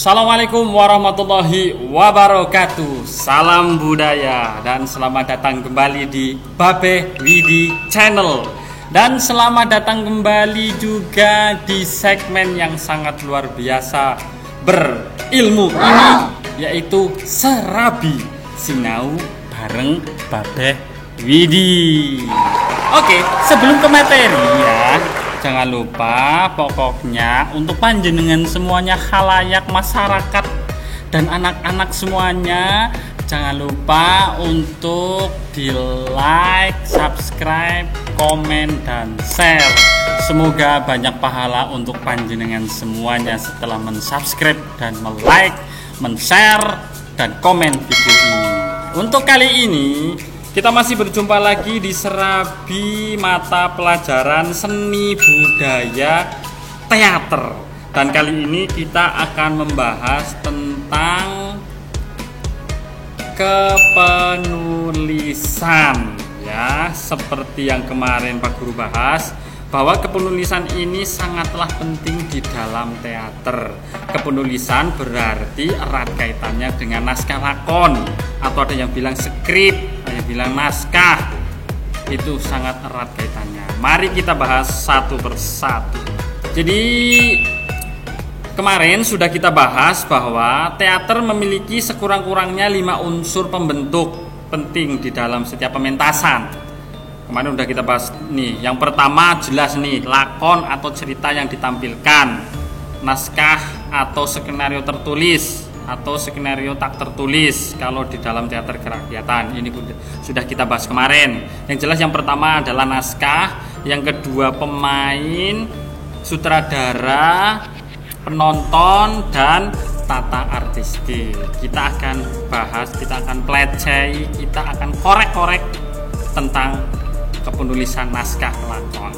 Assalamualaikum warahmatullahi wabarakatuh. Salam budaya dan selamat datang kembali di Babe Widi Channel. Dan selamat datang kembali juga di segmen yang sangat luar biasa berilmu ini, yaitu Serabi Sinau bareng Babe Widi. Oke, sebelum ke materi ya, jangan lupa pokoknya untuk panjenengan semuanya, khalayak masyarakat dan anak-anak semuanya, jangan lupa untuk di like, subscribe, komen, dan share. Semoga banyak pahala untuk panjenengan semuanya setelah mensubscribe dan like, men-share, dan komen video ini. Untuk kali ini kita masih berjumpa lagi di Serabi mata pelajaran seni budaya teater. Dan kali ini kita akan membahas tentang kepenulisan ya. Seperti yang kemarin Pak Guru bahas, bahwa kepenulisan ini sangatlah penting di dalam teater. Kepenulisan berarti erat kaitannya dengan naskah lakon, atau ada yang bilang skrip, ada yang bilang naskah. Itu sangat erat kaitannya. Mari kita bahas satu persatu. Jadi kemarin sudah kita bahas bahwa teater memiliki sekurang-kurangnya 5 unsur pembentuk penting di dalam setiap pementasan. Kemarin udah kita bahas nih. Yang pertama jelas nih, lakon atau cerita yang ditampilkan, naskah atau skenario tertulis atau skenario tak tertulis kalau di dalam teater kerakyatan. Ini sudah kita bahas kemarin. Yang jelas yang pertama adalah naskah, yang kedua pemain, sutradara, penonton, dan tata artistik. Kita akan bahas, kita akan pelajari, kita akan korek-korek tentang kepenulisan naskah lakon.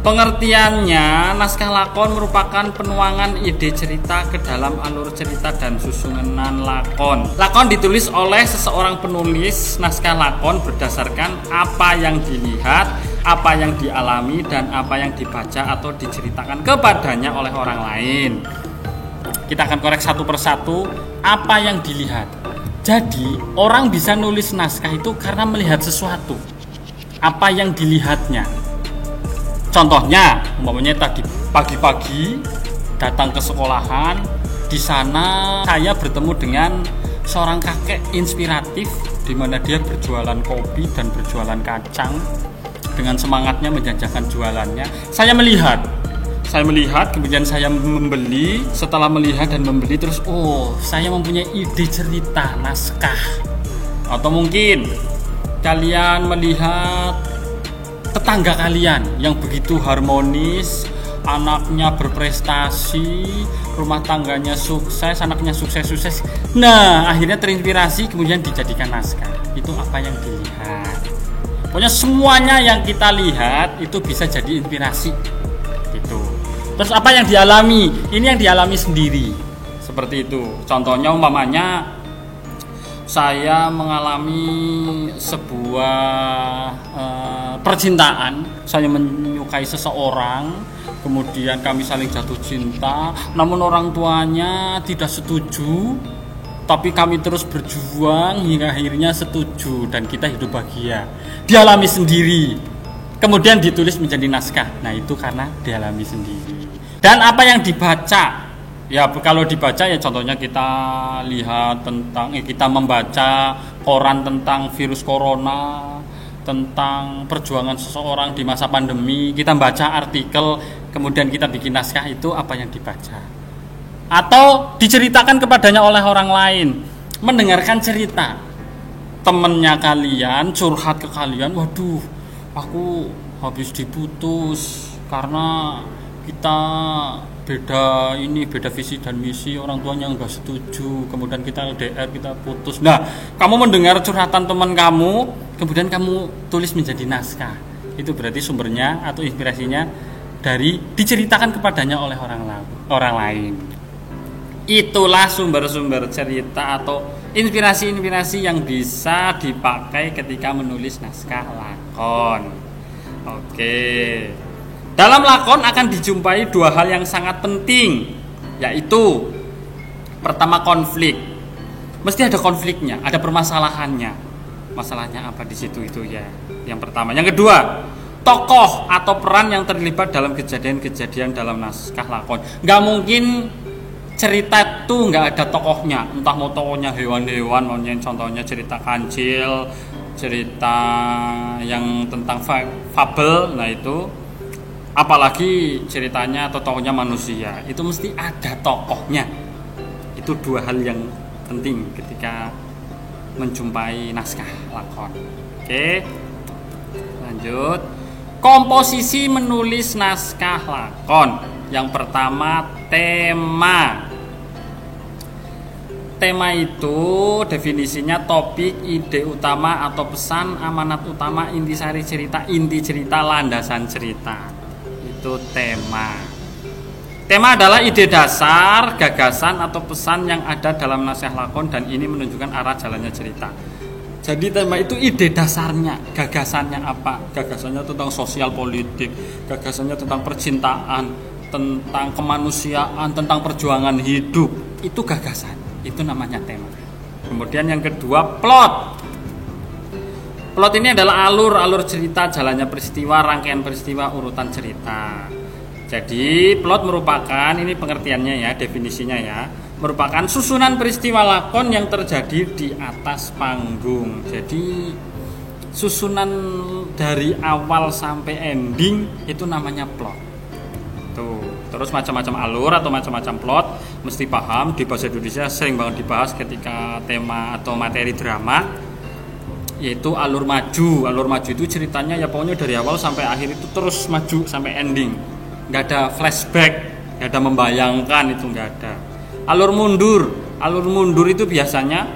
Pengertiannya, naskah lakon merupakan penuangan ide cerita ke dalam alur cerita dan susunan lakon. Lakon ditulis oleh seseorang penulis naskah lakon berdasarkan apa yang dilihat, apa yang dialami, dan apa yang dibaca atau diceritakan kepadanya oleh orang lain. Kita akan korek satu persatu apa yang dilihat. Jadi, orang bisa nulis naskah itu karena melihat sesuatu. Apa yang dilihatnya. Contohnya, umpamanya tadi pagi-pagi datang ke sekolahan, di sana saya bertemu dengan seorang kakek inspiratif di mana dia berjualan kopi dan berjualan kacang dengan semangatnya menjajakan jualannya. Saya melihat, kemudian saya membeli. Setelah melihat dan membeli terus, saya mempunyai ide cerita naskah. Atau mungkin kalian melihat tetangga kalian yang begitu harmonis, anaknya berprestasi, rumah tangganya sukses, anaknya sukses. Nah, akhirnya terinspirasi kemudian dijadikan naskah. Itu apa yang dilihat. Pokoknya semuanya yang kita lihat itu bisa jadi inspirasi. Gitu. Terus apa yang dialami? Ini yang dialami sendiri. Seperti itu. Contohnya umpamanya saya mengalami sebuah percintaan. Saya menyukai seseorang, kemudian kami saling jatuh cinta, namun orang tuanya tidak setuju, tapi kami terus berjuang hingga akhirnya setuju dan kita hidup bahagia. Dialami sendiri, kemudian ditulis menjadi naskah. Nah, itu karena dialami sendiri. Dan apa yang dibaca? Ya, kalau dibaca ya contohnya kita lihat tentang, kita membaca koran tentang virus corona, tentang perjuangan seseorang di masa pandemi, kita baca artikel, kemudian kita bikin naskah. Itu apa yang dibaca. Atau diceritakan kepadanya oleh orang lain, mendengarkan cerita temennya kalian, curhat ke kalian, waduh, aku habis diputus karena kita beda visi dan misi, orang tuanya nggak setuju, kemudian kita LDR, kita putus. Nah, kamu mendengar curhatan teman kamu, kemudian kamu tulis menjadi naskah. Itu berarti sumbernya atau inspirasinya dari diceritakan kepadanya oleh orang lain. Itulah sumber-sumber cerita atau inspirasi-inspirasi yang bisa dipakai ketika menulis naskah lakon. Oke. Dalam lakon akan dijumpai 2 hal yang sangat penting, yaitu Pertama, konflik. Mesti ada konfliknya, ada permasalahannya. Masalahnya apa di situ itu ya. Yang pertama. Yang kedua, tokoh atau peran yang terlibat dalam kejadian-kejadian dalam naskah lakon. Nggak mungkin cerita itu nggak ada tokohnya. Entah mau tokohnya hewan-hewan, maunya contohnya cerita kancil, cerita yang tentang fabel, nah itu. Apalagi ceritanya atau tokohnya manusia, itu mesti ada tokohnya. Itu dua hal yang penting ketika menjumpai naskah lakon. Oke, lanjut. Komposisi menulis naskah lakon. Yang pertama, tema. Tema itu definisinya topik, ide utama atau pesan, amanat utama, intisari cerita, inti cerita, landasan cerita. Itu tema. Tema adalah ide dasar, gagasan atau pesan yang ada dalam naskah lakon dan ini menunjukkan arah jalannya cerita. Jadi tema itu ide dasarnya, gagasannya apa? Gagasannya tentang sosial politik, gagasannya tentang percintaan, tentang kemanusiaan, tentang perjuangan hidup. Itu gagasan, itu namanya tema. Kemudian yang kedua, plot. Plot ini adalah alur cerita, jalannya peristiwa, rangkaian peristiwa, urutan cerita. Jadi plot merupakan, ini pengertiannya ya, definisinya ya, merupakan susunan peristiwa lakon yang terjadi di atas panggung. Jadi susunan dari awal sampai ending itu namanya plot. Tuh. Terus macam-macam alur atau macam-macam plot mesti paham. Di bahasa Indonesia sering banget dibahas ketika tema atau materi drama, yaitu alur maju. Alur maju itu ceritanya ya pokoknya dari awal sampai akhir itu terus maju sampai ending. Nggak ada flashback, nggak ada membayangkan, itu nggak ada. Alur mundur itu biasanya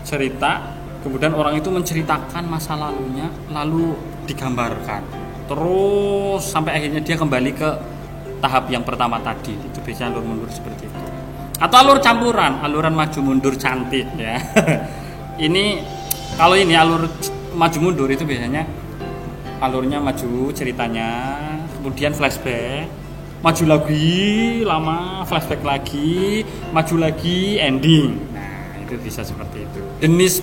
cerita, kemudian orang itu menceritakan masa lalunya, lalu digambarkan, terus sampai akhirnya dia kembali ke tahap yang pertama tadi. Itu biasanya alur mundur seperti itu. Atau alur campuran, aluran maju mundur cantik ya. Kalau ini alur maju mundur itu biasanya alurnya maju ceritanya, kemudian flashback, maju lagi lama, flashback lagi, maju lagi, ending. Nah itu bisa seperti itu. Jenis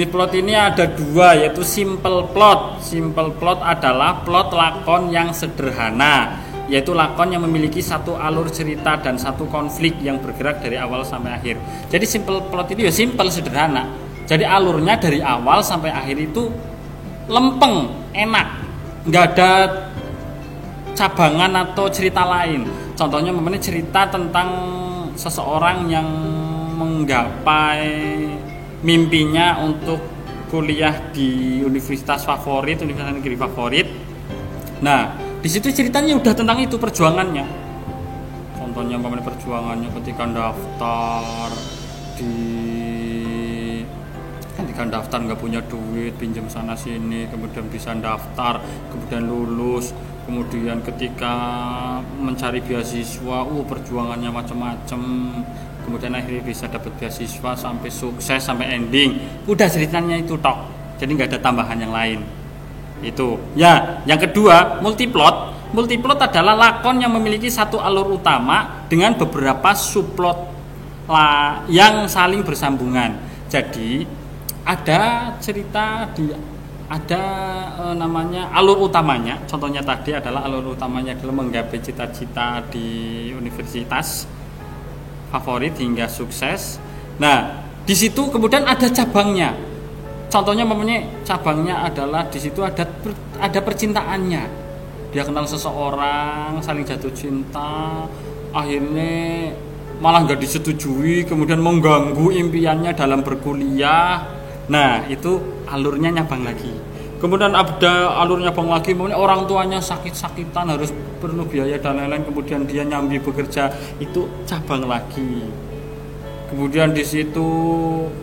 plot ini ada dua, yaitu simple plot. Simple plot adalah plot lakon yang sederhana, yaitu lakon yang memiliki satu alur cerita dan satu konflik yang bergerak dari awal sampai akhir. Jadi simple plot itu ya simple, sederhana. Jadi alurnya dari awal sampai akhir itu lempeng, enak, nggak ada cabangan atau cerita lain. Contohnya memang cerita tentang seseorang yang menggapai mimpinya untuk kuliah di universitas negeri favorit. Nah, di situ ceritanya udah tentang itu, perjuangannya. Contohnya memang perjuangannya ketika daftar nggak punya duit, pinjam sana sini, kemudian bisa daftar, kemudian lulus, kemudian ketika mencari beasiswa, perjuangannya macam-macam, kemudian akhirnya bisa dapat beasiswa sampai sukses sampai ending. Udah ceritanya itu tok, jadi nggak ada tambahan yang lain. Itu ya. Yang kedua, multiplot adalah lakon yang memiliki satu alur utama dengan beberapa subplot yang saling bersambungan. Jadi ada cerita namanya alur utamanya. Contohnya tadi adalah alur utamanya adalah menggapai cita-cita di universitas favorit hingga sukses. Nah, di situ kemudian ada cabangnya. Contohnya mempunyai cabangnya adalah di situ ada percintaannya. Dia kenal seseorang, saling jatuh cinta, akhirnya malah nggak disetujui, kemudian mengganggu impiannya dalam berkuliah. Nah, itu alurnya nyabang lagi. Kemudian ada alurnya nyabang lagi, orang tuanya sakit-sakitan, harus perlu biaya dan lain-lain, kemudian dia nyambi bekerja, itu cabang lagi. Kemudian di situ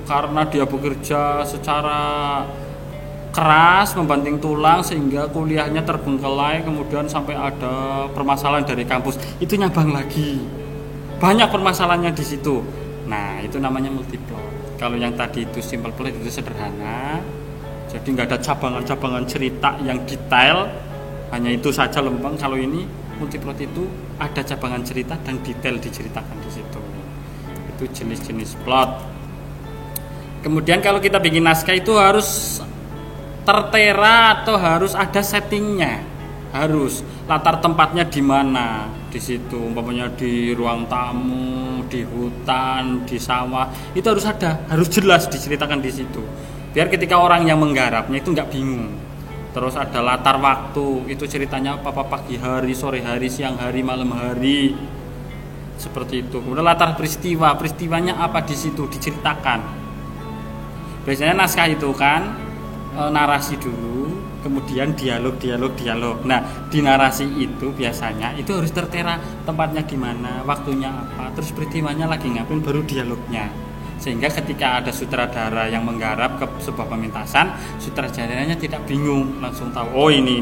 karena dia bekerja secara keras, membanting tulang sehingga kuliahnya terbengkelai, kemudian sampai ada permasalahan dari kampus, itu nyabang lagi. Banyak permasalahannya di situ. Nah, itu namanya multiplot. Kalau yang tadi itu simple plot itu sederhana, jadi nggak ada cabangan-cabangan cerita yang detail, hanya itu saja lempeng. Kalau ini multiplot itu ada cabangan cerita dan detail diceritakan di situ. Itu jenis-jenis plot. Kemudian kalau kita bikin naskah itu harus tertera atau harus ada settingnya, harus latar tempatnya di mana, di situ umpamanya di ruang tamu, di hutan, di sawah, itu harus ada, harus jelas diceritakan di situ biar ketika orang yang menggarapnya itu nggak bingung. Terus ada latar waktu, itu ceritanya apa, pagi hari, sore hari, siang hari, malam hari, seperti itu. Kemudian latar peristiwanya apa di situ diceritakan. Biasanya naskah itu kan narasi dulu, kemudian dialog. Nah, di narasi itu biasanya itu harus tertera tempatnya di mana, waktunya apa, terus peristiwanya lagi ngapain, baru dialognya. Sehingga ketika ada sutradara yang menggarap ke sebuah pementasan, sutradaranya tidak bingung, langsung tahu, oh ini.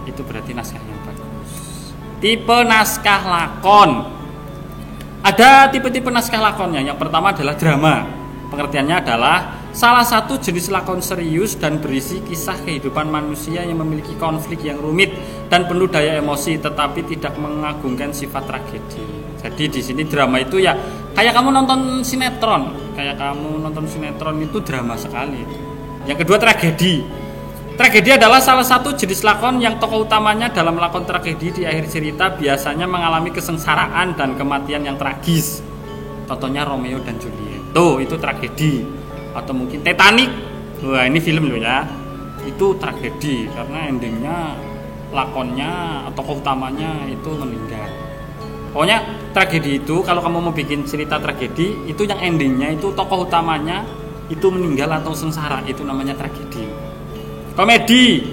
Itu berarti naskah yang bagus. Tipe naskah lakon. Ada tipe-tipe naskah lakonnya. Yang pertama adalah drama. Pengertiannya adalah salah satu jenis lakon serius dan berisi kisah kehidupan manusia yang memiliki konflik yang rumit dan penuh daya emosi, tetapi tidak mengagungkan sifat tragedi. Jadi di sini drama itu ya kayak kamu nonton sinetron, itu drama sekali. Yang kedua tragedi. Tragedi adalah salah satu jenis lakon yang tokoh utamanya dalam lakon tragedi di akhir cerita biasanya mengalami kesengsaraan dan kematian yang tragis. Contohnya Romeo dan Juliet. Itu tragedi. Atau mungkin Titanic. Wah, ini film loh ya. Itu tragedi karena endingnya lakonnya atau tokoh utamanya itu meninggal. Pokoknya tragedi itu kalau kamu mau bikin cerita tragedi itu yang endingnya itu tokoh utamanya itu meninggal atau sengsara, itu namanya tragedi. Komedi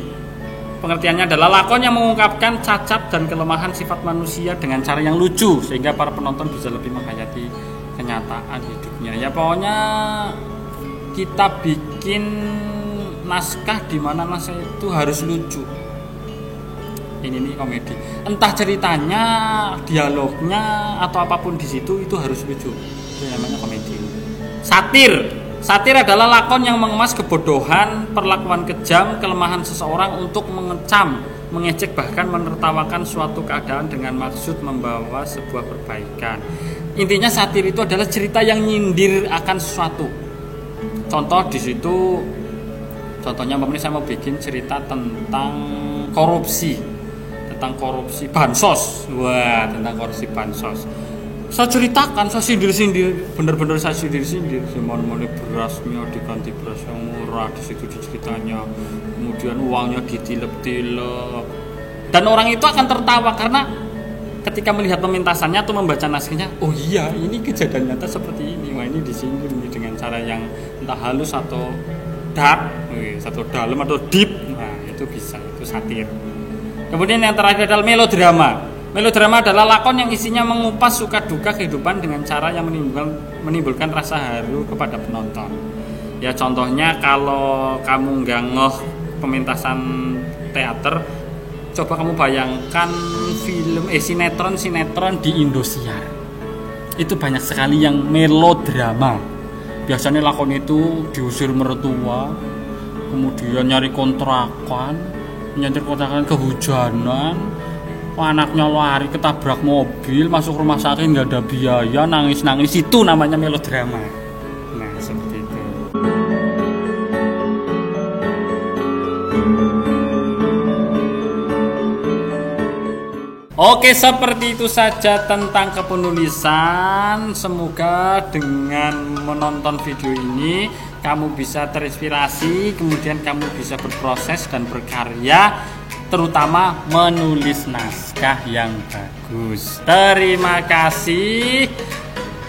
pengertiannya adalah lakon yang mengungkapkan cacat dan kelemahan sifat manusia dengan cara yang lucu sehingga para penonton bisa lebih menghayati kenyataan hidupnya. Ya pokoknya kita bikin naskah di mana naskah itu harus lucu. Ini nih komedi. Entah ceritanya, dialognya atau apapun di situ itu harus lucu. Itu namanya komedi. Satir adalah lakon yang mengemas kebodohan, perlakuan kejam, kelemahan seseorang untuk mengecam, mengejek bahkan menertawakan suatu keadaan dengan maksud membawa sebuah perbaikan. Intinya satir itu adalah cerita yang nyindir akan sesuatu. Contoh di situ, contohnya saya mau bikin cerita tentang korupsi bansos. Wah, tentang korupsi bansos. Saya ceritakan, saya sindir-sindir, bener-bener saya sindir-sindir. Gimana berasnya diganti beras yang murah, di situ ceritanya. Kemudian uangnya ditilep-tilep. Dan orang itu akan tertawa karena ketika melihat pementasannya atau membaca naskahnya, oh iya, ini kejadian nyata seperti ini. Wah, ini disinggung ini dengan cara yang entah halus atau dark, atau dalam atau deep. Nah, itu bisa, itu satir. Kemudian yang terakhir adalah melodrama. Melodrama adalah lakon yang isinya mengupas suka duka kehidupan dengan cara yang menimbulkan rasa haru kepada penonton. Ya contohnya kalau kamu nggak ngeh pementasan teater, coba kamu bayangkan film sinetron di Indosiar. Itu banyak sekali yang melodrama. Biasanya lakon itu diusir mertua, kemudian nyari kontrakan kehujanan, anaknya lari ketabrak mobil, masuk rumah sakit nggak ada biaya, nangis, itu namanya melodrama. Nah, seperti itu. Oke, seperti itu saja tentang kepenulisan. Semoga dengan menonton video ini kamu bisa terinspirasi, kemudian kamu bisa berproses dan berkarya, terutama menulis naskah yang bagus. Terima kasih.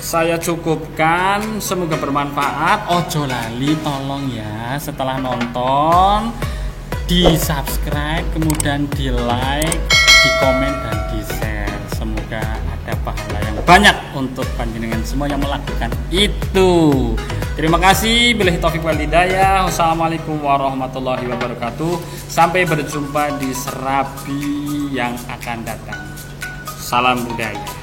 Saya cukupkan, semoga bermanfaat. Ojo lali tolong ya setelah nonton di subscribe, kemudian di like, di komen dan di share. Semoga ada pahala yang banyak untuk panjenengan semua yang melakukan itu. Terima kasih. Billahi taufiq wal hidayah. Wassalamualaikum warahmatullahi wabarakatuh. Sampai berjumpa di Serabi yang akan datang. Salam budaya.